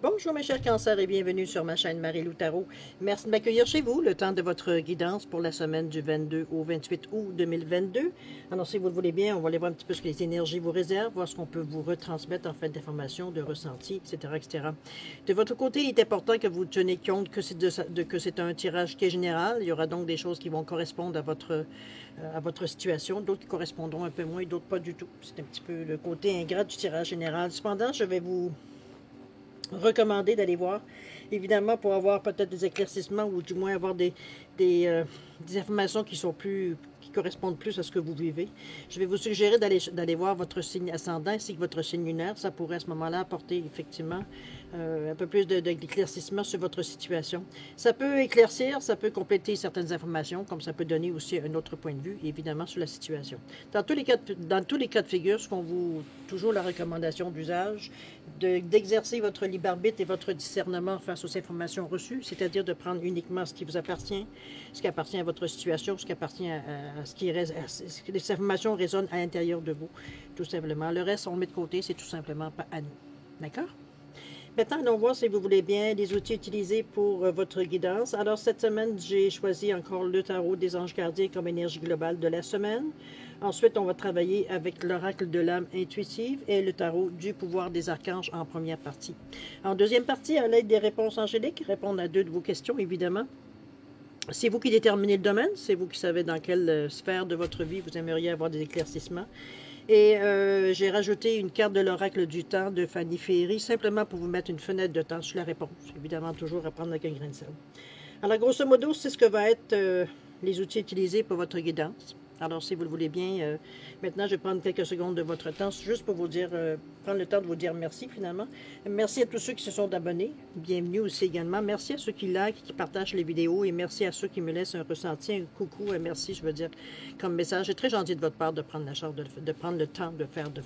Bonjour mes chers cancers et bienvenue sur ma chaîne Marie-Lou Tarot. Merci de m'accueillir chez vous, le temps de votre guidance pour la semaine du 22 au 28 août 2022. Alors si vous le voulez bien, on va aller voir un petit peu ce que les énergies vous réservent, voir ce qu'on peut vous retransmettre en fait d'informations, de ressentis, etc., etc. De votre côté, il est important que vous teniez compte que c'est un tirage qui est général. Il y aura donc des choses qui vont correspondre à votre situation, d'autres qui correspondront un peu moins, d'autres pas du tout. C'est un petit peu le côté ingrat du tirage général. Cependant, je vais vous recommander d'aller voir, évidemment, pour avoir peut-être des éclaircissements ou du moins avoir des informations qui correspondent plus à ce que vous vivez. Je vais vous suggérer d'aller voir votre signe ascendant ainsi que votre signe lunaire. Ça pourrait à ce moment-là apporter effectivement un peu plus d'éclaircissement sur votre situation. Ça peut éclaircir, ça peut compléter certaines informations, comme ça peut donner aussi un autre point de vue, évidemment, sur la situation. Dans tous les cas de figure, ce qu'on vous toujours la recommandation d'usage, d'exercer votre libre arbitre et votre discernement face aux informations reçues, c'est-à-dire de prendre uniquement ce qui vous appartient, ce qui appartient à votre situation, ce qui appartient à ce que les informations résonnent à l'intérieur de vous, tout simplement. Le reste, on le met de côté, c'est tout simplement pas à nous. D'accord? Maintenant, allons voir si vous voulez bien les outils utilisés pour votre guidance. Alors, cette semaine, j'ai choisi encore le tarot des anges gardiens comme énergie globale de la semaine. Ensuite, on va travailler avec l'oracle de l'âme intuitive et le tarot du pouvoir des archanges en première partie. En deuxième partie, à l'aide des réponses angéliques, répondre à 2 de vos questions, évidemment. C'est vous qui déterminez le domaine, c'est vous qui savez dans quelle sphère de votre vie vous aimeriez avoir des éclaircissements. Et j'ai rajouté une carte de l'oracle du temps de Fanny Ferry, simplement pour vous mettre une fenêtre de temps sur la réponse. Évidemment, toujours à prendre avec un grain de sel. Alors, grosso modo, c'est ce que va être les outils utilisés pour votre guidance. Alors, si vous le voulez bien, maintenant, je vais prendre quelques secondes de votre temps, juste pour vous dire, prendre le temps de vous dire merci, finalement. Merci à tous ceux qui se sont abonnés. Bienvenue aussi également. Merci à ceux qui likent, qui partagent les vidéos, et merci à ceux qui me laissent un ressenti, un coucou, un merci, je veux dire, comme message. C'est très gentil de votre part de prendre la charge, de prendre le temps de faire, de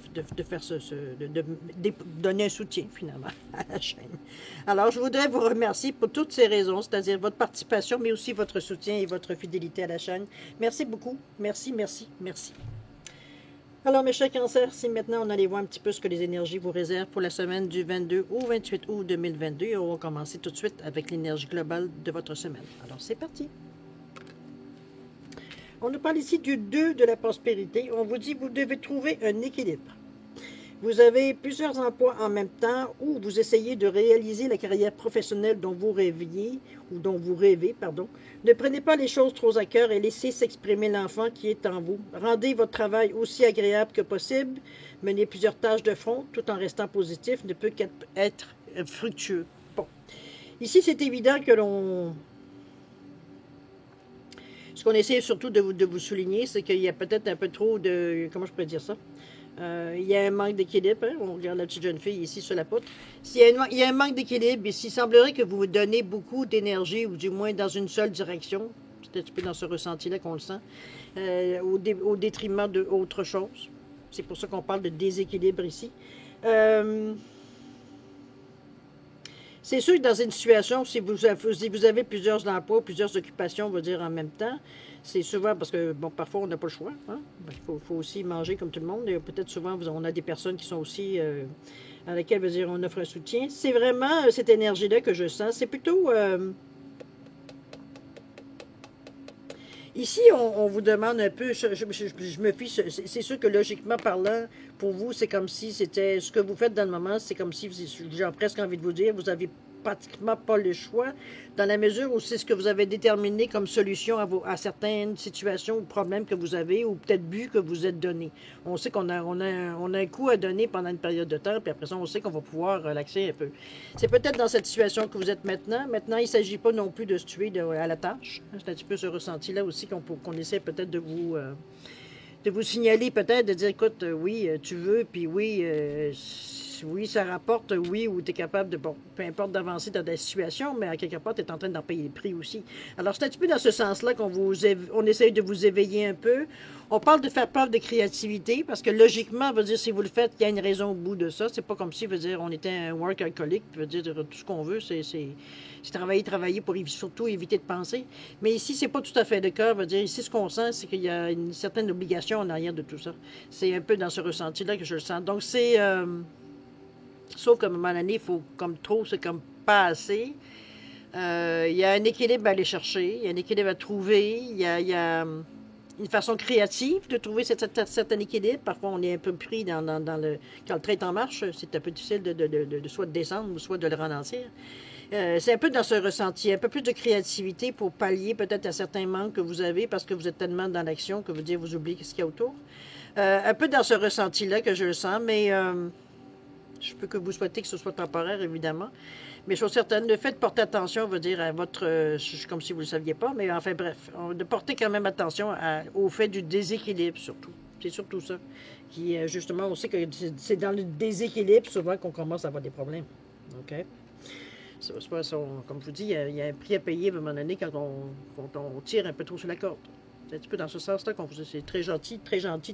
donner un soutien, finalement, à la chaîne. Alors, je voudrais vous remercier pour toutes ces raisons, c'est-à-dire votre participation, mais aussi votre soutien et votre fidélité à la chaîne. Merci beaucoup. Merci, merci, merci. Alors, mes chers cancers, si maintenant on allait voir un petit peu ce que les énergies vous réservent pour la semaine du 22 au 28 août 2022, et on va commencer tout de suite avec l'énergie globale de votre semaine. Alors, c'est parti. On nous parle ici du 2 de la prospérité. On vous dit que vous devez trouver un équilibre. Vous avez plusieurs emplois en même temps ou vous essayez de réaliser la carrière professionnelle dont vous rêviez ou dont vous rêvez, pardon. Ne prenez pas les choses trop à cœur et laissez s'exprimer l'enfant qui est en vous. Rendez votre travail aussi agréable que possible. Menez plusieurs tâches de front tout en restant positif ne peut qu'être fructueux. Bon. Ici, c'est évident que ce qu'on essaie surtout de vous souligner, c'est qu'il y a peut-être un peu trop de... Comment je pourrais dire ça? Il y a un manque d'équilibre. Hein? On regarde la petite jeune fille ici sur la poutre. Il y a un manque d'équilibre, et s'il semblerait que vous vous donnez beaucoup d'énergie, ou du moins dans une seule direction, c'est un petit peu dans ce ressenti-là qu'on le sent, au détriment d'autre chose. C'est pour ça qu'on parle de déséquilibre ici. C'est sûr que dans une situation, si vous avez plusieurs emplois, plusieurs occupations, on va dire en même temps, c'est souvent parce que, bon, parfois on n'a pas le choix. Hein? Il faut aussi manger comme tout le monde. Et peut-être souvent, on a des personnes qui sont aussi à laquelle, veut dire, on offre un soutien. C'est vraiment cette énergie-là que je sens. C'est plutôt... Ici, on vous demande un peu, je me fie, c'est sûr que logiquement parlant, pour vous, c'est comme si c'était, ce que vous faites dans le moment, c'est comme si, j'ai presque envie de vous dire, vous avez pratiquement pas le choix, dans la mesure où c'est ce que vous avez déterminé comme solution à certaines situations ou problèmes que vous avez, ou peut-être buts que vous êtes donné. On sait qu'on a un coup à donner pendant une période de temps, puis après ça, on sait qu'on va pouvoir relaxer un peu. C'est peut-être dans cette situation que vous êtes maintenant. Maintenant, il ne s'agit pas non plus de se tuer à la tâche. C'est un petit peu ce ressenti-là aussi qu'on essaie peut-être de vous signaler, peut-être, de dire, écoute, oui, tu veux, puis oui, oui, ça rapporte, oui, ou tu es capable de, bon, peu importe d'avancer dans des situations, mais à quelque part, tu es en train d'en payer le prix aussi. Alors, c'est un petit peu dans ce sens-là on essaye de vous éveiller un peu. On parle de faire preuve de créativité, parce que logiquement, veut dire, si vous le faites, il y a une raison au bout de ça. C'est pas comme si, veut dire, on était un workaholic, veut dire, tout ce qu'on veut, c'est travailler pour surtout éviter de penser. Mais ici, c'est pas tout à fait le cas. Veut dire, ici, ce qu'on sent, c'est qu'il y a une certaine obligation en arrière de tout ça. C'est un peu dans ce ressenti-là que je le sens. Donc, c'est... Sauf qu'à un moment donné, il faut comme trop, c'est comme pas assez. Il y a un équilibre à aller chercher, il y a un équilibre à trouver, il y a une façon créative de trouver certain équilibre. Parfois, on est un peu pris dans le... Quand le train est en marche, c'est un peu difficile de soit de descendre ou soit de le ralentir. C'est un peu dans ce ressenti, un peu plus de créativité pour pallier peut-être à certains manques que vous avez parce que vous êtes tellement dans l'action que vous oubliez ce qu'il y a autour. Un peu dans ce ressenti-là que je le sens, mais je peux que vous souhaiter que ce soit temporaire, évidemment. Mais chose certaine, le fait de porter attention, on va dire, à votre... comme si vous ne le saviez pas, mais enfin bref, de porter quand même attention au fait du déséquilibre, surtout. C'est surtout ça. Qui, justement, on sait que c'est dans le déséquilibre, souvent, qu'on commence à avoir des problèmes. OK? Comme je vous dis, il y a un prix à payer à un moment donné quand on tire un peu trop sur la corde. C'est un petit peu dans ce sens-là qu'on vous c'est très gentil,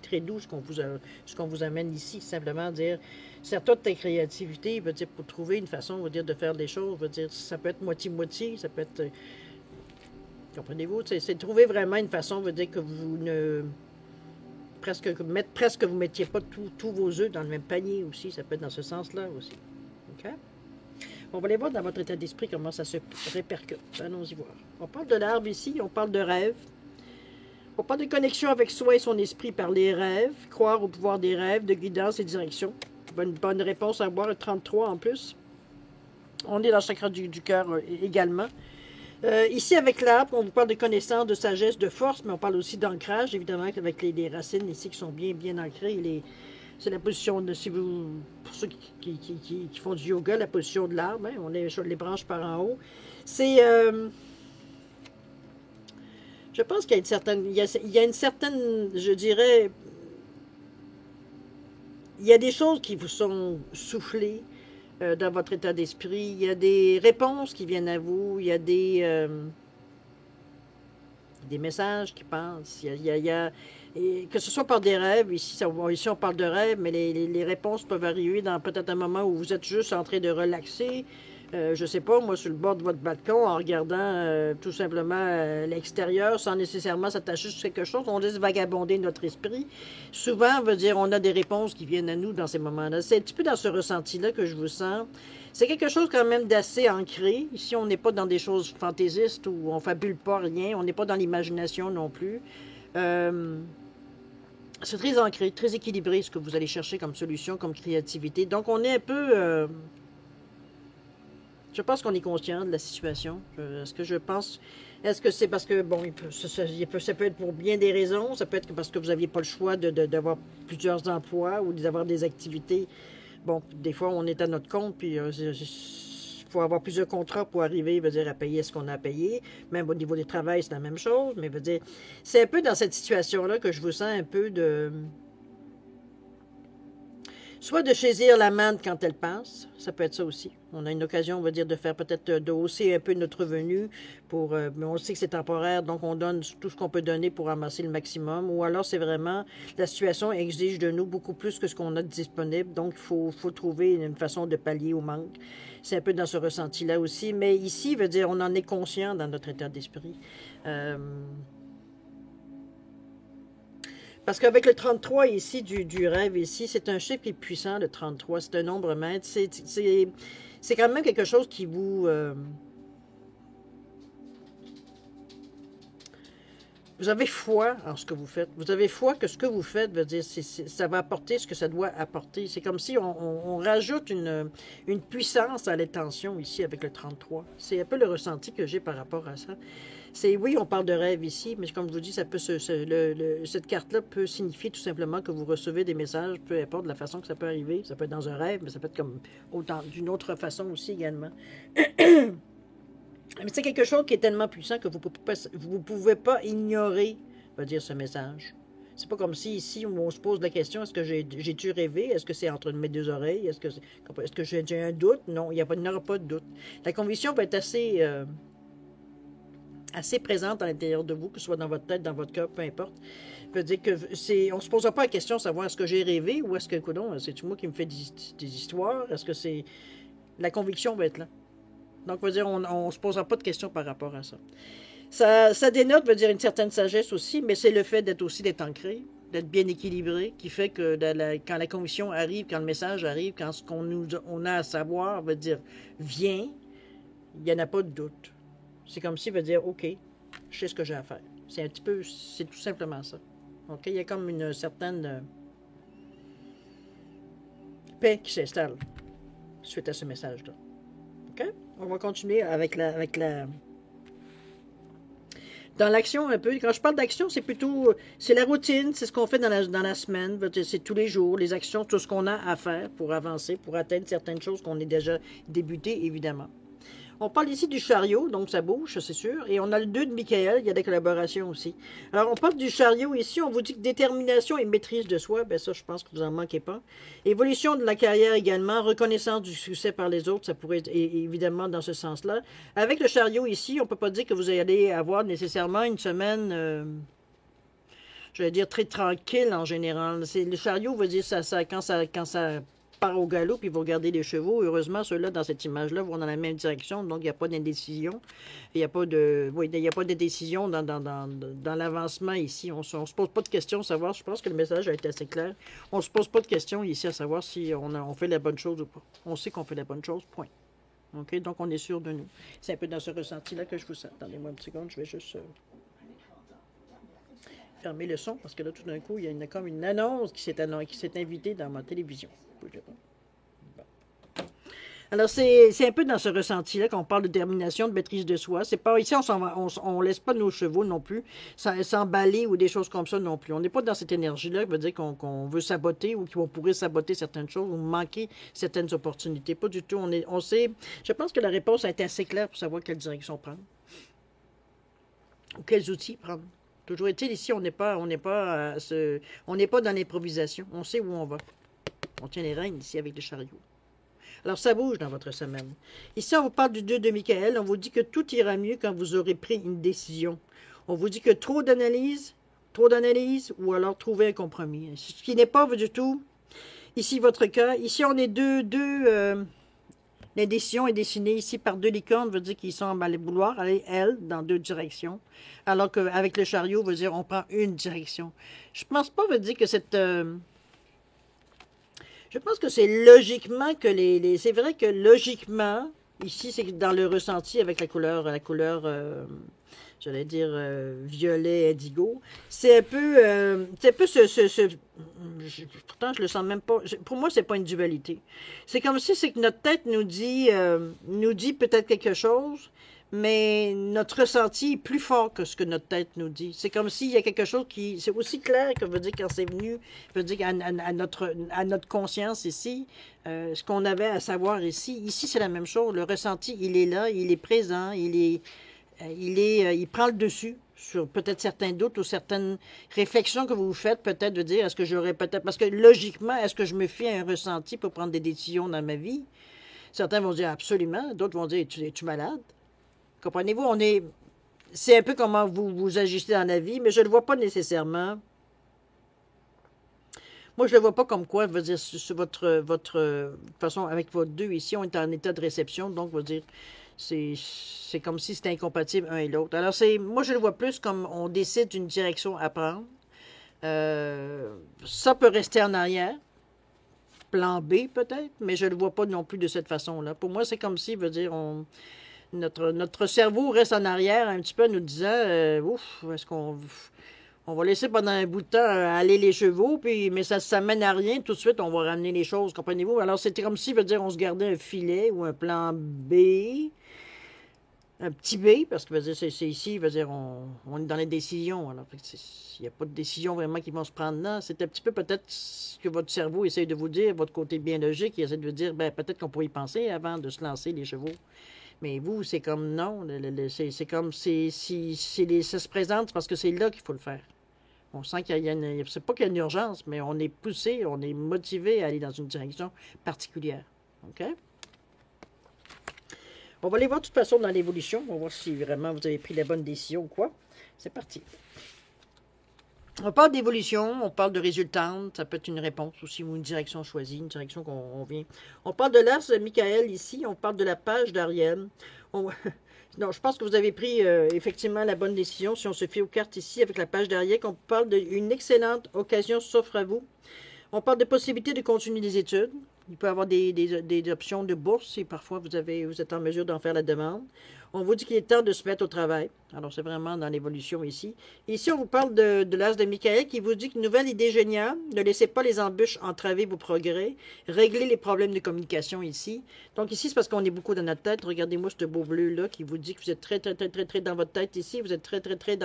très doux ce qu'on vous amène ici. Simplement dire, sers-toi de ta créativité, veut dire, pour trouver une façon, veut dire, de faire des choses, veut dire, ça peut être moitié-moitié, ça peut être, comprenez-vous, c'est trouver vraiment une façon, veut dire que vous ne, presque vous mettiez pas tous vos œufs dans le même panier aussi, ça peut être dans ce sens-là aussi. OK? On va aller voir dans votre état d'esprit comment ça se répercute. Allons-y voir. On parle de l'arbre ici, on parle de rêve. On parle de connexion avec soi et son esprit par les rêves, croire au pouvoir des rêves, de guidance et de direction. Bonne réponse à avoir, 33 en plus. On est dans le chakra du cœur également. Ici, avec l'arbre, on vous parle de connaissance, de sagesse, de force, mais on parle aussi d'ancrage, évidemment, avec les racines ici qui sont bien ancrées. C'est la position de, si vous, pour ceux qui font du yoga, la position de l'arbre, hein, on est sur les branches par en haut. C'est... je pense qu'il y a une certaine, je dirais, il y a des choses qui vous sont soufflées dans votre état d'esprit. Il y a des réponses qui viennent à vous. Il y a des messages qui passent. Et que ce soit par des rêves, ici on parle de rêves, mais les réponses peuvent arriver dans peut-être un moment où vous êtes juste en train de relaxer. Je sais pas, moi, sur le bord de votre balcon, en regardant tout simplement l'extérieur, sans nécessairement s'attacher sur quelque chose, on laisse vagabonder notre esprit. Souvent, on veut dire, on a des réponses qui viennent à nous dans ces moments-là. C'est un petit peu dans ce ressenti-là que je vous sens. C'est quelque chose quand même d'assez ancré. Ici, on n'est pas dans des choses fantaisistes où on fabule pas rien. On n'est pas dans l'imagination non plus. C'est très ancré, très équilibré ce que vous allez chercher comme solution, comme créativité. Donc, on est un peu... je pense qu'on est conscient de la situation. Est-ce que c'est parce que, bon, ça peut être pour bien des raisons, ça peut être parce que vous n'aviez pas le choix d'avoir plusieurs emplois ou d'avoir des activités. Bon, des fois, on est à notre compte, puis il faut avoir plusieurs contrats pour arriver, veut dire, à payer ce qu'on a payé. Même au niveau du travail, c'est la même chose, mais veut dire, c'est un peu dans cette situation-là que je vous sens un peu de... Soit de saisir la manne quand elle passe, ça peut être ça aussi. On a une occasion, on va dire, de faire peut-être, de hausser un peu notre revenu, mais on sait que c'est temporaire, donc on donne tout ce qu'on peut donner pour ramasser le maximum. Ou alors c'est vraiment, la situation exige de nous beaucoup plus que ce qu'on a de disponible, donc il faut trouver une façon de pallier au manque. C'est un peu dans ce ressenti-là aussi, mais ici, veut dire, on en est conscient dans notre état d'esprit. Parce qu'avec le 33 ici, du rêve ici, c'est un chiffre qui est puissant, le 33, c'est un nombre maître. C'est quand même quelque chose qui vous... vous avez foi en ce que vous faites. Vous avez foi que ce que vous faites, veut dire, ça va apporter ce que ça doit apporter. C'est comme si on rajoute une puissance à l'intention ici avec le 33. C'est un peu le ressenti que j'ai par rapport à ça. Oui, on parle de rêve ici, mais comme je vous dis, ça peut cette carte-là peut signifier tout simplement que vous recevez des messages, peu importe la façon que ça peut arriver. Ça peut être dans un rêve, mais ça peut être comme d'une autre façon aussi également. Mais c'est quelque chose qui est tellement puissant que vous ne pouvez pas ignorer, va dire, ce message. C'est pas comme si ici, où on se pose la question, est-ce que j'ai-tu rêvé? Est-ce que c'est entre mes deux oreilles? Est-ce que j'ai un doute? Non, il n'y aura pas de doute. La conviction va être assez présente à l'intérieur de vous, que ce soit dans votre tête, dans votre cœur, peu importe. Ça veut dire que on ne se posera pas la question de savoir est-ce que j'ai rêvé ou est-ce que, coudonc, c'est-tu moi qui me fais des histoires? Est-ce que c'est... La conviction va être là. Donc, veut dire, on ne se posera pas de questions par rapport à ça. Ça dénote, veut dire, une certaine sagesse aussi, mais c'est le fait d'être ancré. d'être bien équilibré, qui fait que quand la commission arrive, quand le message arrive, quand ce on a à savoir veut dire vient, il n'y en a pas de doute. C'est comme s'il veut dire OK, je sais ce que j'ai à faire. C'est un petit peu, c'est tout simplement ça. OK, il y a comme une certaine paix qui s'installe suite à ce message-là. OK? On va continuer avec la dans l'action un peu. Quand je parle d'action, c'est plutôt, c'est la routine, c'est ce qu'on fait dans la semaine, c'est tous les jours, les actions, tout ce qu'on a à faire pour avancer, pour atteindre certaines choses qu'on est déjà débuté, évidemment. On parle ici du chariot, donc ça bouge, c'est sûr. Et on a le 2 de Michael, il y a des collaborations aussi. Alors, on parle du chariot ici, on vous dit que détermination et maîtrise de soi, ben ça, je pense que vous n'en manquez pas. Évolution de la carrière également, reconnaissance du succès par les autres, ça pourrait être évidemment dans ce sens-là. Avec le chariot ici, on ne peut pas dire que vous allez avoir nécessairement une semaine... je vais dire très tranquille en général. Le chariot veut dire quand ça part au galop, puis vous regardez les chevaux. Heureusement, ceux-là, dans cette image-là, vont dans la même direction, donc il n'y a pas d'indécision. Il n'y a pas d'indécision dans l'avancement ici. On ne se pose pas de questions, savoir, je pense que le message a été assez clair. On ne se pose pas de questions ici à savoir si on fait la bonne chose ou pas. On sait qu'on fait la bonne chose, point. OK? Donc, on est sûr de nous. C'est un peu dans ce ressenti-là que je vous sens. Attendez-moi une seconde, je vais juste... fermer le son, parce que là, tout d'un coup, il y a comme une annonce qui s'est invitée dans ma télévision. Bon. Alors, c'est un peu dans ce ressenti-là qu'on parle de détermination, de maîtrise de soi. C'est pas ici, on laisse pas nos chevaux non plus s'emballer ou des choses comme ça non plus. On n'est pas dans cette énergie-là qui veut dire qu'on veut saboter ou qu'on pourrait saboter certaines choses ou manquer certaines opportunités. Pas du tout. On sait, je pense que la réponse a été assez claire pour savoir quelle direction prendre ou quels outils prendre. Toujours est-il, ici, on n'est pas dans l'improvisation. On sait où on va. On tient les rênes ici avec le chariot. Alors, ça bouge dans votre semaine. Ici, on vous parle du 2 de Michael. On vous dit que tout ira mieux quand vous aurez pris une décision. On vous dit que trop d'analyse, ou alors trouver un compromis. Ce qui n'est pas du tout ici votre cas. Ici, on est l'indécision est dessinée ici par 2 licornes, veut dire qu'ils sont allés vouloir aller, elles, dans 2 directions. Alors qu'avec le chariot, veut dire on prend une direction. Je pense pas, veut dire que je pense que c'est logiquement que c'est vrai que logiquement, ici, c'est dans le ressenti avec la couleur j'allais dire violet indigo. C'est un peu pourtant je le sens même pas. Pour moi, c'est pas une dualité. C'est comme si c'est que notre tête nous dit peut-être quelque chose, mais notre ressenti est plus fort que ce que notre tête nous dit. C'est comme s'il y a quelque chose c'est aussi clair que veut dire quand c'est venu, veut dire à notre conscience ici, ce qu'on avait à savoir ici. Ici, c'est la même chose. Le ressenti, il est là, il est présent, il prend le dessus sur peut-être certains doutes ou certaines réflexions que vous vous faites, peut-être de dire, est-ce que j'aurais peut-être... Parce que logiquement, est-ce que je me fie à un ressenti pour prendre des décisions dans ma vie? Certains vont dire absolument, d'autres vont dire, es-tu malade? Comprenez-vous, c'est un peu comment vous agissez dans la vie, mais je ne le vois pas nécessairement. Moi, je ne le vois pas comme quoi, veut dire, sur votre de toute façon, avec votre 2 ici, on est en état de réception, donc, veut dire, c'est comme si c'était incompatible un et l'autre. Alors, moi, je le vois plus comme on décide d'une direction à prendre. Ça peut rester en arrière. Plan B, peut-être, mais je ne le vois pas non plus de cette façon-là. Pour moi, c'est comme si, veut dire, notre cerveau reste en arrière un petit peu nous disant ouf, est-ce qu'on va laisser pendant un bout de temps aller les chevaux, mais ça mène à rien, tout de suite on va ramener les choses, comprenez-vous? Alors c'était comme si, veut dire, on se gardait un filet ou un plan B, un petit B, parce que veut dire, c'est ici, veut dire, on est dans les décisions, alors il n'y a pas de décision vraiment qui vont se prendre là. C'est un petit peu peut-être ce que votre cerveau essaye de vous dire, votre côté bien logique, il essaie de vous dire, peut-être qu'on pourrait y penser avant de se lancer les chevaux. Mais vous, c'est comme non. C'est comme ça se présente parce que c'est là qu'il faut le faire. On sent qu'il y a c'est pas qu'il y a une urgence, mais on est poussé, on est motivé à aller dans une direction particulière. OK? On va aller voir de toute façon dans l'évolution. On va voir si vraiment vous avez pris la bonne décision ou quoi. C'est parti. On parle d'évolution, on parle de résultante, ça peut être une réponse aussi ou une direction choisie, une direction qu'on vient. On parle de l'as de Michael ici, on parle de la page d'Ariel. Non, je pense que vous avez pris effectivement la bonne décision. Si on se fie aux cartes ici, avec la page derrière, qu'on parle d'une excellente occasion s'offre à vous. On parle de possibilité de continuer des études. Il peut y avoir des options de bourse et parfois vous êtes en mesure d'en faire la demande. On vous dit qu'il est temps de se mettre au travail. Alors, c'est vraiment dans l'évolution ici. Ici, on vous parle de l'as de Michael qui vous dit qu'une nouvelle idée géniale. Ne laissez pas les embûches entraver vos progrès. Réglez les problèmes de communication ici. Donc, ici, c'est parce qu'on est beaucoup dans notre tête. Regardez-moi ce beau bleu-là qui vous dit que vous êtes très, très, très, très, très dans votre tête ici. Vous êtes très, très, très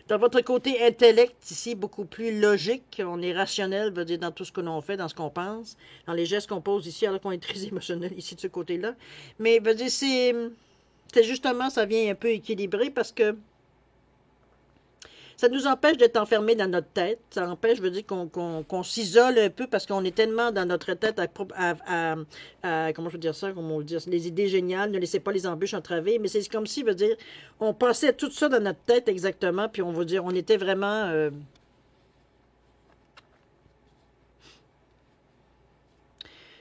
dans votre côté intellect, ici, beaucoup plus logique, on est rationnel, veut dire dans tout ce que l'on fait, dans ce qu'on pense, dans les gestes qu'on pose ici, alors qu'on est très émotionnel ici de ce côté-là. Mais veut dire, c'est justement, ça vient un peu équilibrer parce que ça nous empêche d'être enfermés dans notre tête. Ça empêche, je veux dire, qu'on s'isole un peu parce qu'on est tellement dans notre tête comment je veux dire ça, comment on veut dire, les idées géniales, ne laissez pas les embûches entraver. Mais c'est comme si, veut dire, on passait tout ça dans notre tête exactement, puis on veut dire, on était vraiment...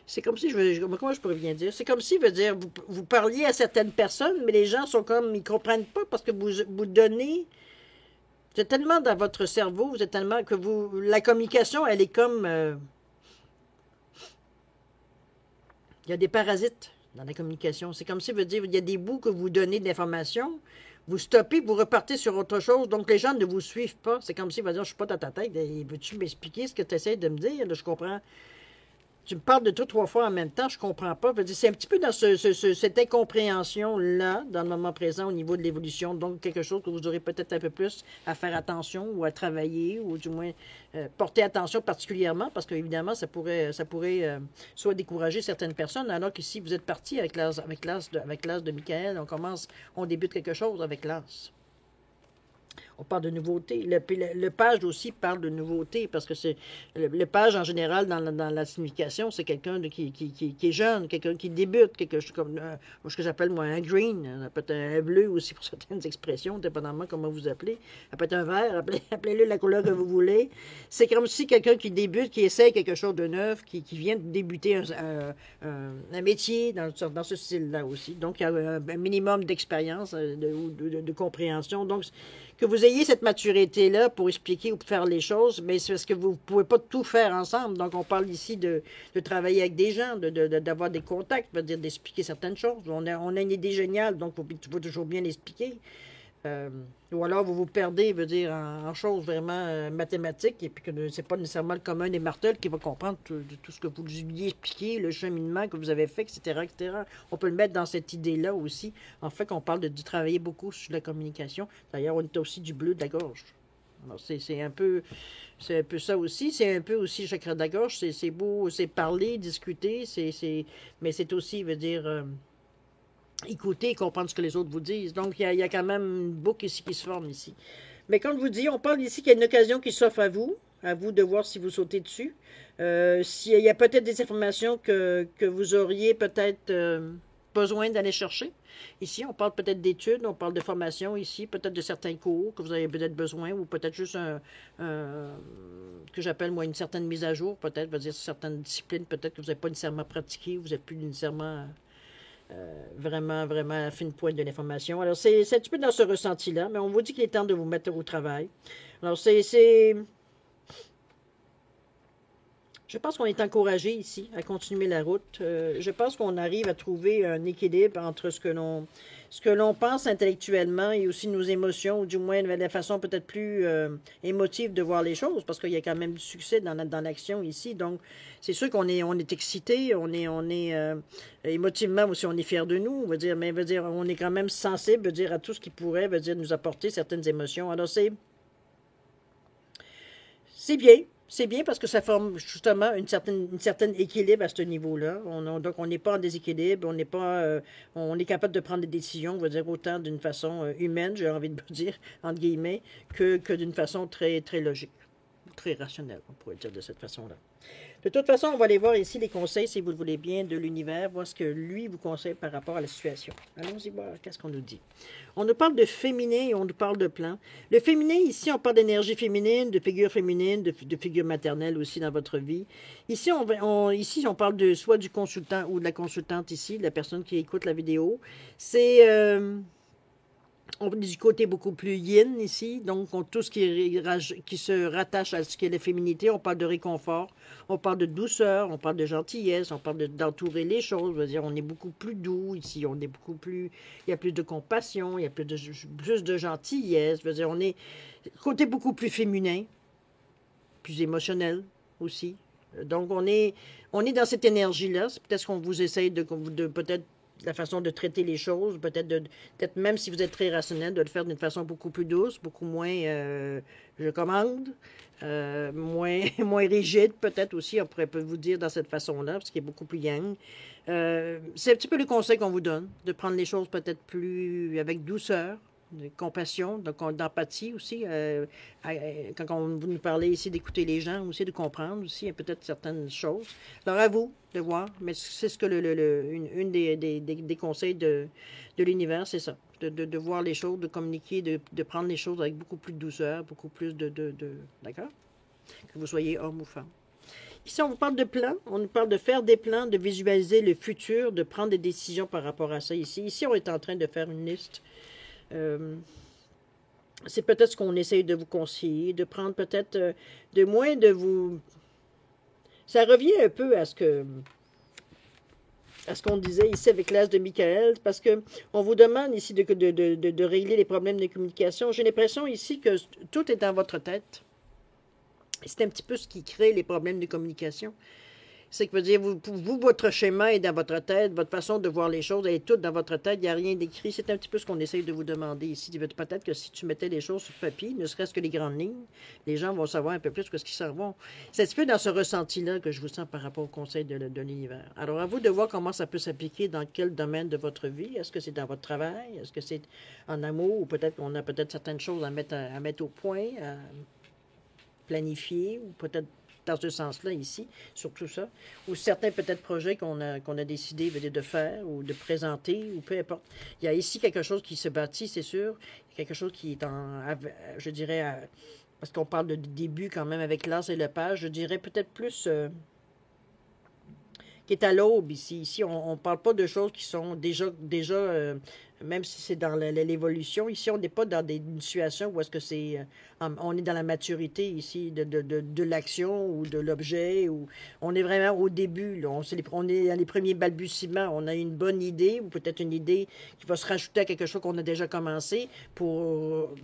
c'est comme si, comment je pourrais bien dire, c'est comme si, veut dire, vous parliez à certaines personnes, mais les gens sont comme, ils comprennent pas parce que vous donnez... Vous êtes tellement dans votre cerveau, vous êtes tellement que la communication, elle est comme, il y a des parasites dans la communication. C'est comme si, veut dire, il y a des bouts que vous donnez de l'information, vous stoppez, vous repartez sur autre chose, donc les gens ne vous suivent pas. C'est comme si, va dire, je suis pas dans ta tête, veux-tu m'expliquer ce que tu essaies de me dire? Là, je comprends. Tu me parles de tout 3 fois en même temps, je comprends pas. C'est un petit peu dans cette incompréhension-là, dans le moment présent, au niveau de l'évolution. Donc, quelque chose que vous aurez peut-être un peu plus à faire attention ou à travailler, ou du moins porter attention particulièrement, parce qu'évidemment, ça pourrait soit décourager certaines personnes, alors que si vous êtes parti avec l'as de Michael, on débute quelque chose avec l'as. On parle de nouveauté. Le page aussi parle de nouveauté parce que c'est le page en général dans la signification, c'est quelqu'un qui est jeune, quelqu'un qui débute, quelque chose comme ce que j'appelle moi un green, ça peut être un bleu aussi pour certaines expressions, dépendamment comment vous appelez. Ça peut être un vert, appelez-le la couleur que vous voulez. C'est comme si quelqu'un qui débute, qui essaie quelque chose de neuf, qui vient de débuter un métier dans ce style-là aussi. Donc, il y a un minimum d'expérience, de compréhension. Donc, que vous ayez cette maturité-là pour expliquer ou pour faire les choses, mais c'est parce que vous ne pouvez pas tout faire ensemble. Donc, on parle ici de travailler avec des gens, d'avoir des contacts, c'est-à-dire d'expliquer certaines choses. On a une idée géniale, donc il faut toujours bien l'expliquer. Ou alors vous vous perdez, veut dire, en choses vraiment mathématiques, et puis que c'est pas nécessairement le commun des martels qui va comprendre tout ce que vous lui expliquez, le cheminement que vous avez fait, etc., etc. On peut le mettre dans cette idée-là aussi. En fait, qu'on parle de travailler beaucoup sur la communication. D'ailleurs, on est aussi du bleu de la gorge. Alors, c'est un peu ça aussi. C'est un peu aussi le chakra de la gorge. C'est beau, c'est parler, discuter, mais c'est aussi, veut dire... écouter et comprendre ce que les autres vous disent. Donc, il y a quand même une boucle ici qui se forme ici. Mais comme je vous dis, on parle ici qu'il y a une occasion qui s'offre à vous de voir si vous sautez dessus. S'il y a peut-être des informations que vous auriez peut-être besoin d'aller chercher. Ici, on parle peut-être d'études, on parle de formation ici, peut-être de certains cours que vous avez peut-être besoin, ou peut-être juste que j'appelle moi une certaine mise à jour, peut-être, veut dire certaines disciplines, peut-être que vous n'avez pas nécessairement pratiqué, vous n'êtes plus nécessairement... vraiment, vraiment à la fine pointe de l'information. Alors, c'est un petit peu dans ce ressenti-là, mais on vous dit qu'il est temps de vous mettre au travail. Alors, je pense qu'on est encouragé ici à continuer la route. Je pense qu'on arrive à trouver un équilibre entre ce que l'on pense intellectuellement et aussi nos émotions, ou du moins de la façon peut-être plus émotive de voir les choses, parce qu'il y a quand même du succès dans l'action ici. Donc, c'est sûr qu'on est excité, on est émotivement aussi, on est fier de nous, mais on est quand même sensible, à tout ce qui pourrait, nous apporter certaines émotions. Alors, c'est bien. C'est bien parce que ça forme justement une certaine équilibre à ce niveau-là. Donc, on n'est pas en déséquilibre, on est capable de prendre des décisions, autant d'une façon humaine, j'ai envie de vous dire, entre guillemets, que d'une façon très, très logique, très rationnelle, on pourrait dire de cette façon-là. De toute façon, on va aller voir ici les conseils, si vous le voulez bien, de l'univers, voir ce que lui vous conseille par rapport à la situation. Allons-y voir, qu'est-ce qu'on nous dit. On nous parle de féminin et on nous parle de plan. Le féminin, ici, on parle d'énergie féminine, de figure féminine, de figure maternelle aussi dans votre vie. Ici, ici, on parle de soit du consultant ou de la consultante ici, de la personne qui écoute la vidéo. C'est... on est du côté beaucoup plus yin ici, donc tout ce qui se rattache à ce qui est la féminité, on parle de réconfort, on parle de douceur, on parle de gentillesse, on parle d'entourer les choses, je veux dire, on est beaucoup plus doux ici, on est beaucoup plus, il y a plus de compassion, il y a plus de gentillesse, je veux dire, on est côté beaucoup plus féminin, plus émotionnel aussi. Donc on est dans cette énergie-là, c'est peut-être qu'on vous essaye de peut-être la façon de traiter les choses, peut-être même si vous êtes très rationnel, de le faire d'une façon beaucoup plus douce, beaucoup moins je commande, moins rigide peut-être aussi, on pourrait vous dire dans cette façon-là, parce qu'il est beaucoup plus yang. C'est un petit peu le conseil qu'on vous donne, de prendre les choses peut-être plus avec douceur, de compassion, d'empathie aussi. Quand vous nous parlez ici d'écouter les gens aussi, de comprendre aussi peut-être certaines choses. Alors à vous de voir, mais c'est ce que une des conseils de l'univers, c'est ça. De voir les choses, de communiquer, de prendre les choses avec beaucoup plus de douceur, beaucoup plus d'accord? Que vous soyez homme ou femme. Ici, on vous parle de plans, on nous parle de faire des plans, de visualiser le futur, de prendre des décisions par rapport à ça ici, on est en train de faire une liste. C'est peut-être ce qu'on essaye de vous conseiller, de prendre peut-être de moins de vous... Ça revient un peu à ce qu'on disait ici avec l'as de Michael, parce que on vous demande ici de régler les problèmes de communication. J'ai l'impression ici que tout est dans votre tête. C'est un petit peu ce qui crée les problèmes de communication. C'est que veut dire, vous, votre schéma est dans votre tête, votre façon de voir les choses, elle est toute dans votre tête, il n'y a rien d'écrit. C'est un petit peu ce qu'on essaye de vous demander ici. Peut-être que si tu mettais les choses sur papier, ne serait-ce que les grandes lignes, les gens vont savoir un peu plus ce qu'ils s'en vont. C'est un petit peu dans ce ressenti-là que je vous sens par rapport au conseil de l'univers. Alors, à vous de voir comment ça peut s'appliquer dans quel domaine de votre vie. Est-ce que c'est dans votre travail? Est-ce que c'est en amour? Ou peut-être qu'on a peut-être certaines choses à mettre au point, à planifier, ou peut-être dans ce sens-là ici, sur tout ça, ou certains peut-être projets qu'on a décidé de faire ou de présenter, ou peu importe. Il y a ici quelque chose qui se bâtit, c'est sûr, quelque chose qui est je dirais, parce qu'on parle de début quand même avec l'as et le page, je dirais peut-être plus qui est à l'aube ici. Ici, on ne parle pas de choses qui sont déjà même si c'est dans l'évolution, ici, on n'est pas dans une situation où est-ce que c'est... on est dans la maturité ici de l'action ou de l'objet. Ou on est vraiment au début. Là. On est dans les premiers balbutiements. On a une bonne idée ou peut-être une idée qui va se rajouter à quelque chose qu'on a déjà commencé.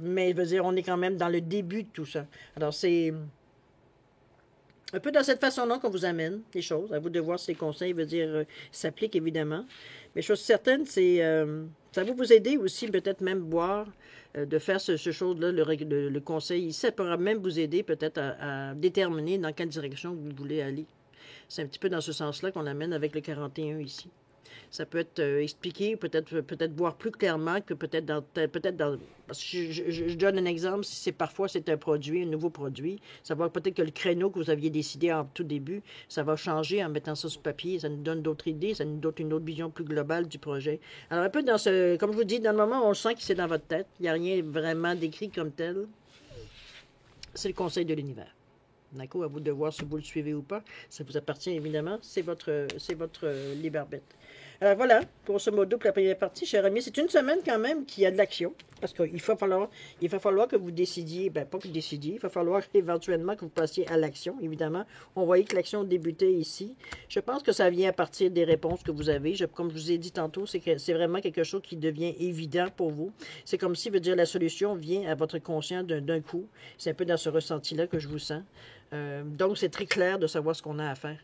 Mais je veux dire, on est quand même dans le début de tout ça. Alors, c'est... un peu dans cette façon-là qu'on vous amène les choses. À vous de voir si les conseils s'appliquent évidemment. Mais chose certaine, c'est ça va vous aider aussi peut-être même voir, de faire ce chose-là, le conseil ici. Ça pourra même vous aider peut-être à déterminer dans quelle direction vous voulez aller. C'est un petit peu dans ce sens-là qu'on amène avec le 41 ici. Ça peut être expliqué, peut-être voir plus clairement que peut-être dans parce que je donne un exemple, si parfois c'est un produit, un nouveau produit, ça va peut-être que le créneau que vous aviez décidé en tout début, ça va changer en mettant ça sur papier, ça nous donne d'autres idées, ça nous donne une autre vision plus globale du projet. Alors un peu comme je vous dis, dans le moment, on le sent que c'est dans votre tête, il n'y a rien vraiment décrit comme tel. C'est le conseil de l'univers. D'accord, à vous de voir si vous le suivez ou pas. Ça vous appartient évidemment, c'est votre libre arbitre. Alors voilà, grosso modo, pour la première partie, cher ami, c'est une semaine quand même qui a de l'action, parce qu'il va falloir que vous décidiez, pas que vous décidiez, il va falloir éventuellement que vous passiez à l'action, évidemment. On voyait que l'action débutait ici. Je pense que ça vient à partir des réponses que vous avez. Comme je vous ai dit tantôt, c'est vraiment quelque chose qui devient évident pour vous. C'est comme si, la solution vient à votre conscient d'un coup. C'est un peu dans ce ressenti-là que je vous sens. Donc, c'est très clair de savoir ce qu'on a à faire.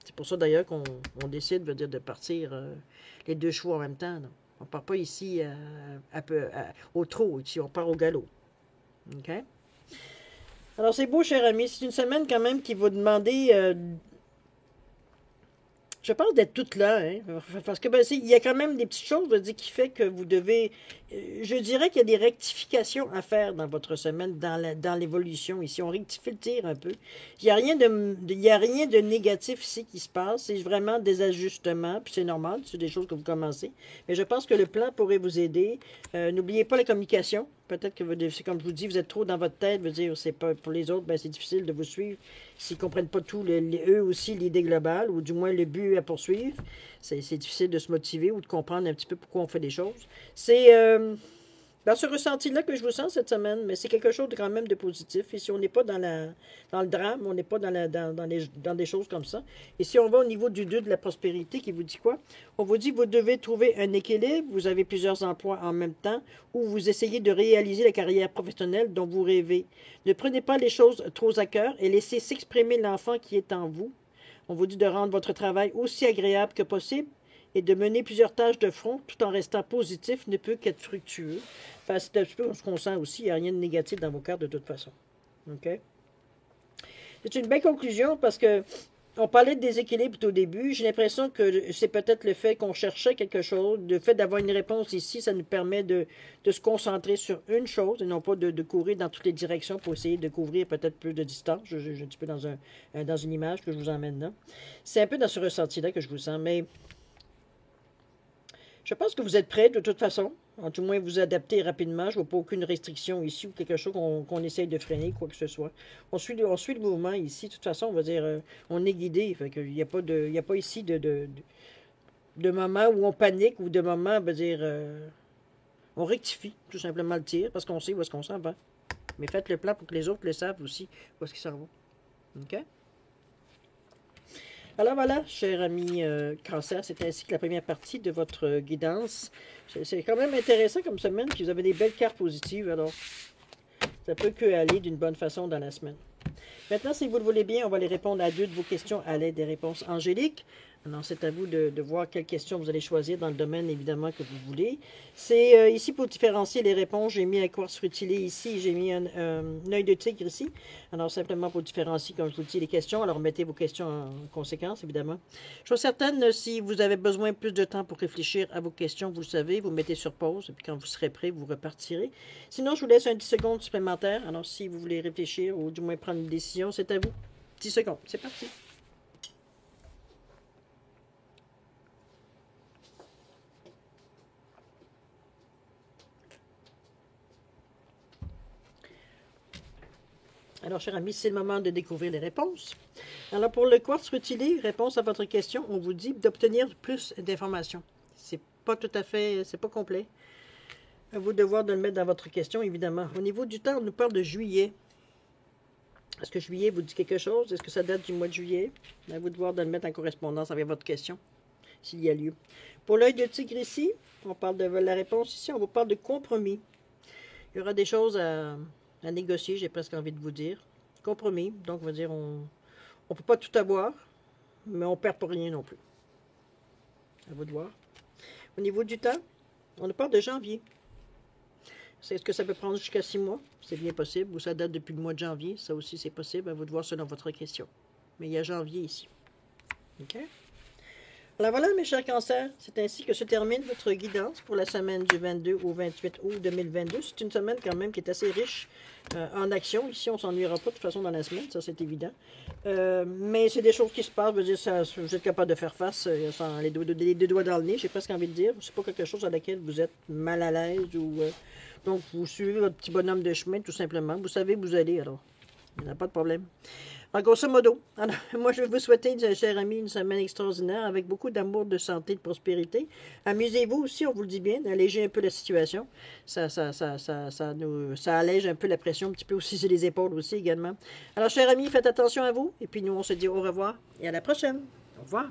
C'est pour ça d'ailleurs qu'on décide de partir les deux chevaux en même temps. Non? On ne part pas ici au trot, ici on part au galop. OK? Alors c'est beau, cher ami, c'est une semaine quand même qui va demander Je pense d'être toute là, hein, parce que ben, il y a quand même des petites choses, je veux dire, qui fait que vous devez, je dirais qu'il y a des rectifications à faire dans votre semaine, dans l'évolution ici. On rectifie le tir un peu. Il y a rien de négatif ici qui se passe. C'est vraiment des ajustements, puis c'est normal, c'est des choses que vous commencez. Mais je pense que le plan pourrait vous aider. N'oubliez pas la communication. Peut-être que c'est comme je vous dis, vous êtes trop dans votre tête. Veut dire, c'est pas pour les autres, ben, c'est difficile de vous suivre s'ils ne comprennent pas tout, eux aussi, l'idée globale, ou du moins le but à poursuivre. C'est difficile de se motiver ou de comprendre un petit peu pourquoi on fait des choses. C'est dans ce ressenti-là que je vous sens cette semaine, mais c'est quelque chose de quand même de positif. Et si on n'est pas dans le drame, on n'est pas dans des choses comme ça. Et si on va au niveau du 2 de la prospérité, qui vous dit quoi? On vous dit que vous devez trouver un équilibre, vous avez plusieurs emplois en même temps, ou vous essayez de réaliser la carrière professionnelle dont vous rêvez. Ne prenez pas les choses trop à cœur et laissez s'exprimer l'enfant qui est en vous. On vous dit de rendre votre travail aussi agréable que possible et de mener plusieurs tâches de front tout en restant positif ne peut qu'être fructueux. Enfin, c'est un petit peu ce qu'on sent aussi. Il n'y a rien de négatif dans vos cartes de toute façon. OK? C'est une belle conclusion parce que on parlait de déséquilibre au début. J'ai l'impression que c'est peut-être le fait qu'on cherchait quelque chose. Le fait d'avoir une réponse ici, ça nous permet de se concentrer sur une chose et non pas de courir dans toutes les directions pour essayer de couvrir peut-être plus de distance. Je suis un petit peu dans une image que je vous emmène là. C'est un peu dans ce ressenti-là que je vous sens, mais je pense que vous êtes prêts de toute façon. En tout moins, vous adaptez rapidement. Je ne vois pas aucune restriction ici ou quelque chose qu'on essaye de freiner, quoi que ce soit. On suit le mouvement ici. De toute façon, on va dire, on est guidé. Fait qu'il n'y a pas ici de moment où on panique ou de moment, on va dire, on rectifie tout simplement le tir parce qu'on sait où est-ce qu'on s'en va. Mais faites le plan pour que les autres le savent aussi où est-ce qu'ils s'en vont. OK? Alors voilà, cher ami Cancer, c'est ainsi que la première partie de votre guidance. C'est quand même intéressant comme semaine, puis vous avez des belles cartes positives, alors ça peut que aller d'une bonne façon dans la semaine. Maintenant, si vous le voulez bien, on va aller répondre à 2 de vos questions à l'aide des réponses angéliques. Alors, c'est à vous de voir quelle question vous allez choisir dans le domaine, évidemment, que vous voulez. C'est ici pour différencier les réponses. J'ai mis un quartz rutilé ici. J'ai mis un œil de tigre ici. Alors, simplement pour différencier, comme je vous dis, les questions. Alors, mettez vos questions en conséquence, évidemment. Je suis certaine, si vous avez besoin plus de temps pour réfléchir à vos questions, vous le savez, vous mettez sur pause. Et puis, quand vous serez prêt, vous repartirez. Sinon, je vous laisse un 10 secondes supplémentaires. Alors, si vous voulez réfléchir ou du moins prendre une décision, c'est à vous. 10 secondes. C'est parti. Alors, cher ami, c'est le moment de découvrir les réponses. Alors, pour le quartz rutilé, réponse à votre question, on vous dit d'obtenir plus d'informations. C'est pas tout à fait, c'est pas complet. À vous de voir de le mettre dans votre question, évidemment. Au niveau du temps, on nous parle de juillet. Est-ce que juillet vous dit quelque chose? Est-ce que ça date du mois de juillet? À vous de voir de le mettre en correspondance avec votre question, s'il y a lieu. Pour l'œil de tigre ici, on parle de la réponse ici, on vous parle de compromis. Il y aura des choses à négocier, j'ai presque envie de vous dire. Compromis, donc on va dire on ne peut pas tout avoir, mais on ne perd pas rien non plus. À vous de voir. Au niveau du temps, on nous parle de janvier. Est-ce que ça peut prendre jusqu'à 6 mois? C'est bien possible. Ou ça date depuis le mois de janvier. Ça aussi, c'est possible. À vous de voir selon votre question. Mais il y a janvier ici. OK? Alors voilà, mes chers cancers, c'est ainsi que se termine votre guidance pour la semaine du 22 au 28 août 2022. C'est une semaine quand même qui est assez riche en action. Ici, on ne s'ennuiera pas de toute façon dans la semaine, ça c'est évident. Mais c'est des choses qui se passent, je veux dire, ça, vous êtes capable de faire face sans les deux doigts dans le nez, j'ai presque envie de dire. C'est pas quelque chose à laquelle vous êtes mal à l'aise ou... donc, vous suivez votre petit bonhomme de chemin, tout simplement. Vous savez où vous allez, alors. Il n'y a pas de problème. En grosso modo, alors, moi, je vais vous souhaiter, cher ami, une semaine extraordinaire avec beaucoup d'amour, de santé, de prospérité. Amusez-vous aussi, on vous le dit bien, d'alléger un peu la situation. Ça allège un peu la pression, un petit peu aussi sur les épaules aussi également. Alors, cher ami, faites attention à vous. Et puis, nous, on se dit au revoir et à la prochaine. Au revoir.